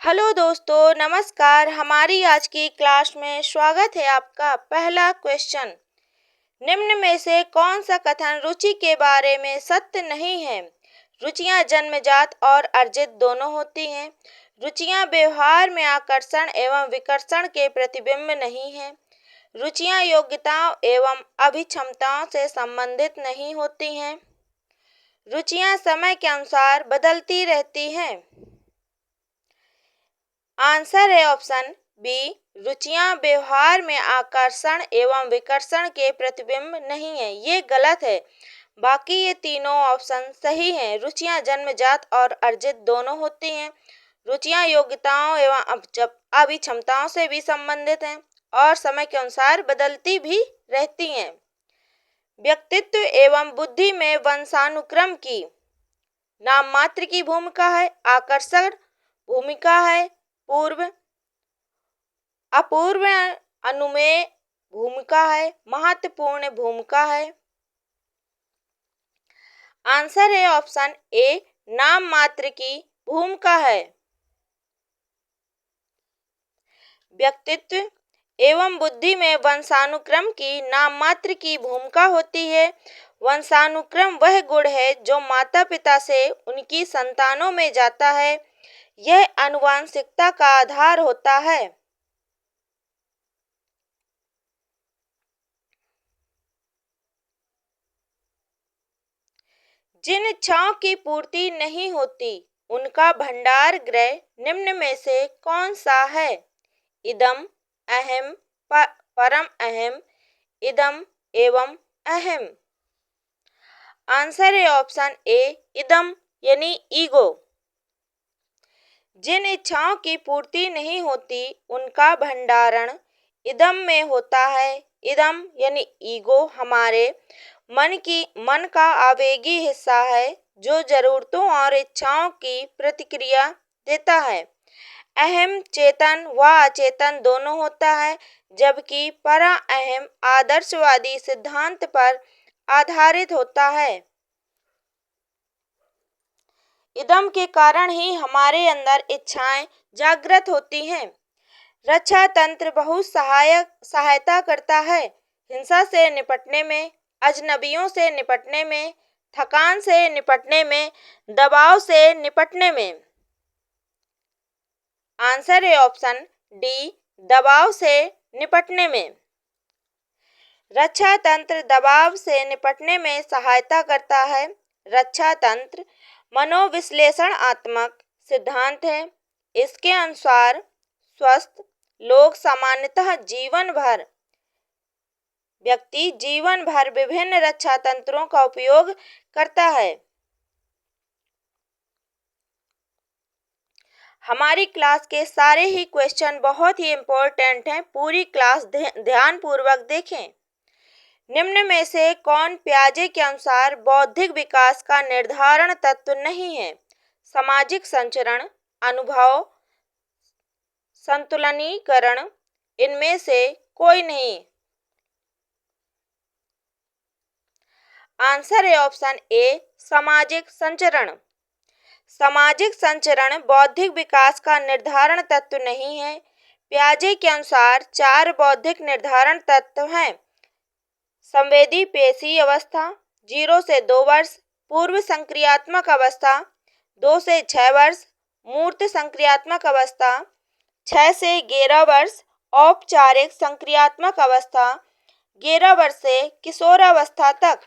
Hello दोस्तों, नमस्कार। हमारी आज की क्लास में स्वागत है आपका। पहला क्वेश्चन, निम्न में से कौन सा कथन रुचि के बारे में सत्य नहीं है? रुचियां जन्मजात और अर्जित दोनों होती हैं। रुचियां व्यवहार में आकर्षण एवं विकर्षण के प्रतिबिंब नहीं हैं। रुचियां योग्यताओं एवं अभिक्षमताओं से संबंधित नहीं होती हैं। रुचियां समय के अनुसार बदलती रहती हैं। आंसर है ऑप्शन बी। रुचियां व्यवहार में आकर्षण एवं विकर्षण के प्रतिबिंब नहीं है। ये गलत है। बाकी ये तीनों ऑप्शन सही हैं। रुचियां जन्मजात और अर्जित दोनों होती हैं। रुचियां योग्यताओं एवं अभिक्षमताओं से भी संबंधित हैं और समय के अनुसार बदलती भी रहती हैं। व्यक्तित्व एवं बुद्धि में वंशानुक्रम की नाम मात्र की भूमिका है, आकर्षण भूमिका है, पूर्व अपूर्व अनुमेय भूमिका है, महत्वपूर्ण भूमिका है। आंसर है ऑप्शन ए, नाम मात्र की भूमिका है। व्यक्तित्व एवं बुद्धि में वंशानुक्रम की नाम मात्र की भूमिका होती है। वंशानुक्रम वह गुण है जो माता पिता से उनकी संतानों में जाता है। यह आनुवंशिकता का आधार होता है। जिन इच्छाओं की पूर्ति नहीं होती उनका भंडार गृह निम्न में से कौन सा है? इदम, अहम, परम अहम, इदम एवं अहम। आंसर है ऑप्शन ए, इदम यानी ईगो। जिन इच्छाओं की पूर्ति नहीं होती उनका भंडारण इदम में होता है। इदम यानी ईगो हमारे मन का आवेगी हिस्सा है जो जरूरतों और इच्छाओं की प्रतिक्रिया देता है। अहम चेतन व अचेतन दोनों होता है, जबकि परा अहम आदर्शवादी सिद्धांत पर आधारित होता है। इदम के कारण ही हमारे अंदर इच्छाएं जागृत होती हैं। रक्षा तंत्र बहुत सहायता करता है हिंसा से निपटने में, अजनबियों से निपटने में, थकान से निपटने में, दबाव से निपटने में। आंसर है ऑप्शन डी, दबाव से निपटने में। रक्षा तंत्र दबाव से निपटने में सहायता करता है। रक्षा तंत्र मनोविश्लेषणात्मक सिद्धांत है। इसके अनुसार स्वस्थ लोग सामान्यतः व्यक्ति जीवन भर विभिन्न रक्षा तंत्रों का उपयोग करता है। हमारी क्लास के सारे ही क्वेश्चन बहुत ही इम्पोर्टेंट हैं। पूरी क्लास ध्यानपूर्वक देखें। निम्न में से कौन पियाजे के अनुसार बौद्धिक विकास का निर्धारण तत्व नहीं है? सामाजिक संचरण, अनुभव, संतुलनीकरण, इनमें से कोई नहीं। आंसर है ऑप्शन ए, सामाजिक संचरण। सामाजिक संचरण बौद्धिक विकास का निर्धारण तत्व नहीं है। पियाजे के अनुसार 4 बौद्धिक निर्धारण तत्व हैं। संवेदी पेशी अवस्था 0 से 2 वर्ष, पूर्व संक्रियात्मक अवस्था 2 से 6 वर्ष, मूर्त संक्रियात्मक अवस्था 6 से 11 वर्ष, औपचारिक संक्रियात्मक अवस्था 11 वर्ष से किशोरावस्था तक।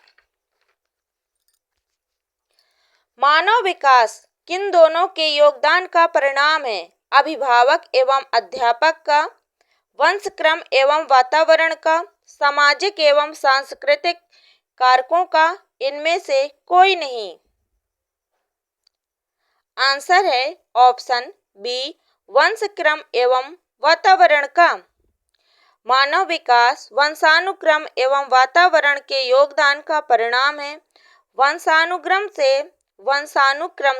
मानव विकास किन दोनों के योगदान का परिणाम है? अभिभावक एवं अध्यापक का, वंशक्रम एवं वातावरण का, सामाजिक एवं सांस्कृतिक कारकों का, इनमें से कोई नहीं। आंसर है ऑप्शन बी, वंशक्रम एवं वातावरण का। मानव विकास वंशानुक्रम एवं वातावरण के योगदान का परिणाम है। वंशानुक्रम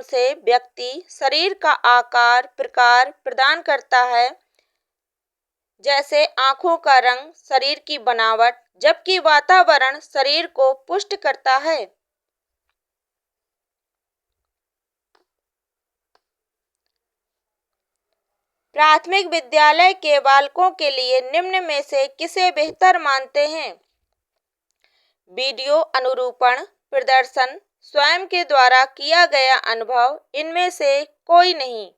से व्यक्ति शरीर का आकार प्रकार प्रदान करता है, जैसे आंखों का रंग, शरीर की बनावट, जबकि वातावरण शरीर को पुष्ट करता है। प्राथमिक विद्यालय के बालकों के लिए निम्न में से किसे बेहतर मानते हैं? वीडियो अनुरूपण, प्रदर्शन, स्वयं के द्वारा किया गया अनुभव, इनमें से कोई नहीं।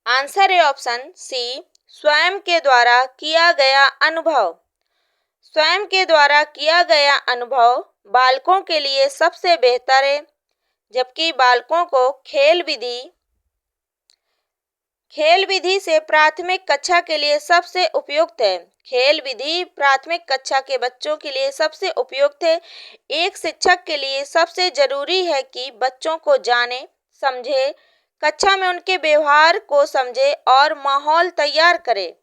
आंसर है ऑप्शन सी, स्वयं के द्वारा किया गया अनुभव। स्वयं के द्वारा किया गया अनुभव बालकों के लिए सबसे बेहतर है, जबकि बालकों को खेल विधि से प्राथमिक कक्षा के लिए सबसे उपयुक्त है। खेल विधि प्राथमिक कक्षा के बच्चों के लिए सबसे उपयुक्त है। एक शिक्षक के लिए सबसे जरूरी है कि बच्चों को जाने, समझे, कक्षा में उनके व्यवहार को समझे और माहौल तैयार करे।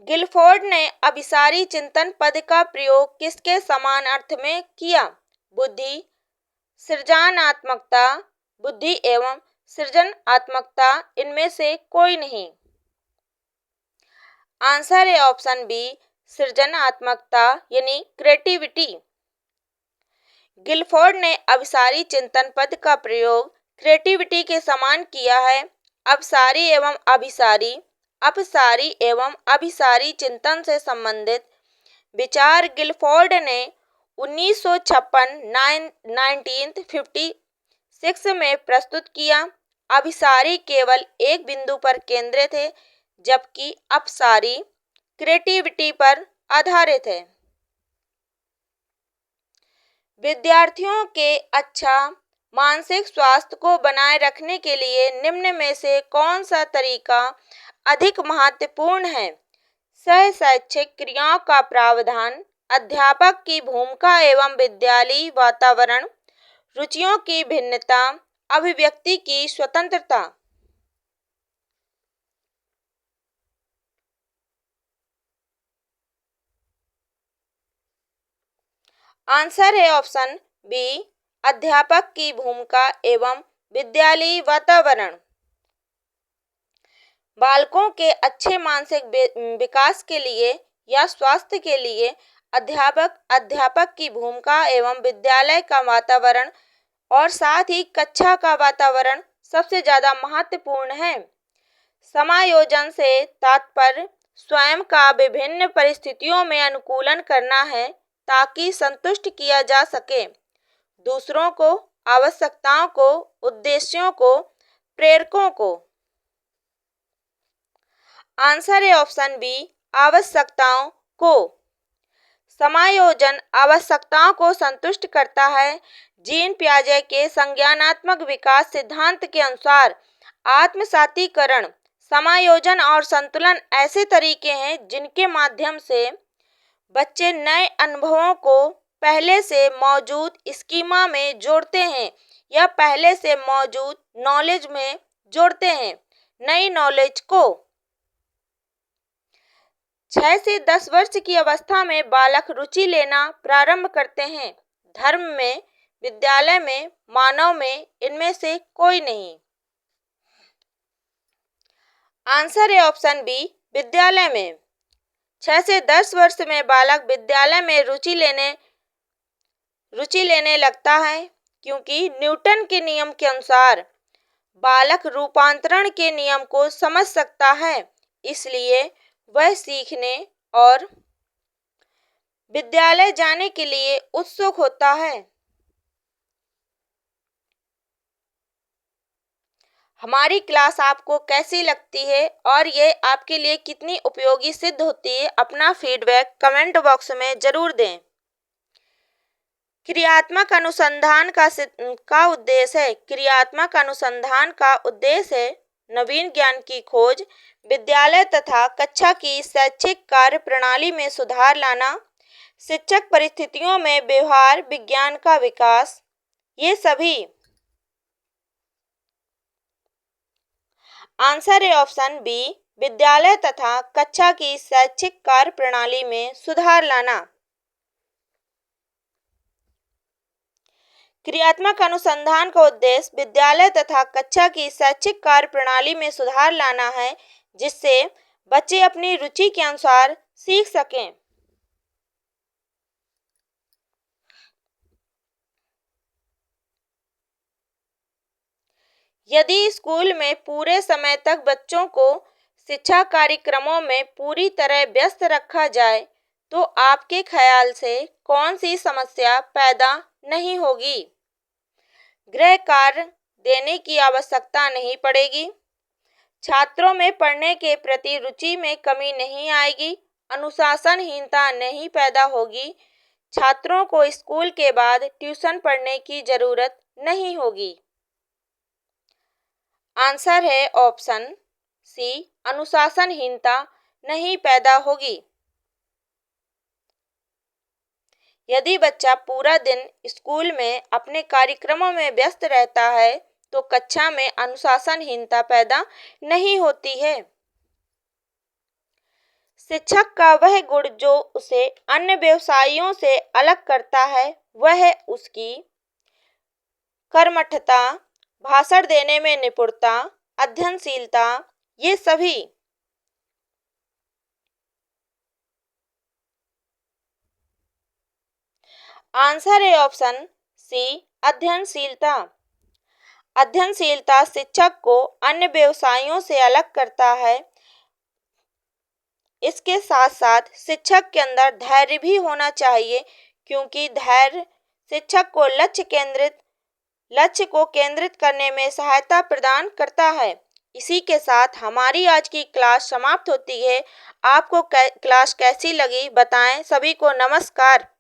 गिलफोर्ड ने अभिसारी चिंतन पद का प्रयोग किसके समान अर्थ में किया? बुद्धि, सृजनात्मकता, बुद्धि एवं सृजनात्मकता, इनमें से कोई नहीं। आंसर है ऑप्शन बी, सृजनात्मकता यानी क्रिएटिविटी। गिलफोर्ड ने अभिसारी चिंतन पद का प्रयोग क्रिएटिविटी के समान किया है। अपसारी एवं अभिसारी, अपसारी एवं अभिसारी चिंतन से संबंधित विचार गिलफोर्ड ने 1956 में प्रस्तुत किया। अभिसारी केवल एक बिंदु पर केंद्रित है, जबकि अपसारी क्रिएटिविटी पर आधारित है। विद्यार्थियों के अच्छा मानसिक स्वास्थ्य को बनाए रखने के लिए निम्न में से कौन सा तरीका अधिक महत्वपूर्ण है? सह-शैक्षिक क्रियाओं का प्रावधान, अध्यापक की भूमिका एवं विद्यालयी वातावरण, रुचियों की भिन्नता, अभिव्यक्ति की स्वतंत्रता। आंसर है ऑप्शन बी, अध्यापक की भूमिका एवं विद्यालयी वातावरण। बालकों के अच्छे मानसिक विकास के लिए या स्वास्थ्य के लिए अध्यापक की भूमिका एवं विद्यालय का वातावरण और साथ ही कक्षा का वातावरण सबसे ज्यादा महत्वपूर्ण है। समायोजन से तात्पर्य स्वयं का विभिन्न परिस्थितियों में अनुकूलन करना है, ताकि संतुष्ट किया जा सके दूसरों को, आवश्यकताओं को, उद्देश्यों को, प्रेरकों को। आंसर है ऑप्शन बी, आवश्यकताओं को। समायोजन आवश्यकताओं को संतुष्ट करता है। जीन पियाजे के संज्ञानात्मक विकास सिद्धांत के अनुसार आत्मसातीकरण, समायोजन और संतुलन ऐसे तरीके हैं जिनके माध्यम से बच्चे नए अनुभवों को पहले से मौजूद स्कीमा में जोड़ते हैं या पहले से मौजूद नॉलेज में जोड़ते हैं। नई नॉलेज को 6 से 10 वर्ष की अवस्था में बालक रुचि लेना प्रारंभ करते हैं। धर्म में, विद्यालय में, मानव में, इनमें से कोई नहीं। आंसर है ऑप्शन बी, विद्यालय में। 6 से 10 वर्ष में बालक विद्यालय में रुचि लेने लगता है, क्योंकि न्यूटन के नियम के अनुसार बालक रूपांतरण के नियम को समझ सकता है, इसलिए वह सीखने और विद्यालय जाने के लिए उत्सुक होता है। हमारी क्लास आपको कैसी लगती है और ये आपके लिए कितनी उपयोगी सिद्ध होती है, अपना फीडबैक कमेंट बॉक्स में जरूर दें। क्रियात्मक अनुसंधान का उद्देश्य है। क्रियात्मक अनुसंधान का उद्देश्य है नवीन ज्ञान की खोज, विद्यालय तथा कक्षा की शैक्षिक कार्य प्रणाली में सुधार लाना, शिक्षक परिस्थितियों में व्यवहार विज्ञान का विकास। ये सभी आंसर है ऑप्शन बी, विद्यालय तथा कक्षा की शैक्षिक कार्य प्रणाली में सुधार लाना। क्रियात्मक अनुसंधान का उद्देश्य विद्यालय तथा कक्षा की शैक्षिक कार्य प्रणाली में सुधार लाना है, जिससे बच्चे अपनी रुचि के अनुसार सीख सकें। यदि स्कूल में पूरे समय तक बच्चों को शिक्षा कार्यक्रमों में पूरी तरह व्यस्त रखा जाए तो आपके ख्याल से कौन सी समस्या पैदा नहीं होगी? गृह कार्य देने की आवश्यकता नहीं पड़ेगी, छात्रों में पढ़ने के प्रति रुचि में कमी नहीं आएगी, अनुशासनहीनता नहीं पैदा होगी, छात्रों को स्कूल के बाद ट्यूशन पढ़ने की जरूरत नहीं होगी। आंसर है ऑप्शन सी, अनुशासनहीनता नहीं पैदा होगी। यदि बच्चा पूरा दिन स्कूल में अपने कार्यक्रमों में व्यस्त रहता है तो कक्षा में अनुशासनहीनता पैदा नहीं होती है। शिक्षक का वह गुण जो उसे अन्य व्यवसायियों से अलग करता है वह है उसकी कर्मठता, भाषण देने में निपुणता, अध्ययनशीलता, ये सभी। आंसर है ऑप्शन सी, अध्ययनशीलता। अध्ययनशीलता शिक्षक को अन्य व्यवसायियों से अलग करता है। इसके साथ साथ शिक्षक के अंदर धैर्य भी होना चाहिए, क्योंकि धैर्य शिक्षक को लक्ष्य को केंद्रित करने में सहायता प्रदान करता है। इसी के साथ हमारी आज की क्लास समाप्त होती है। आपको क्लास कैसी लगी बताएं। सभी को नमस्कार।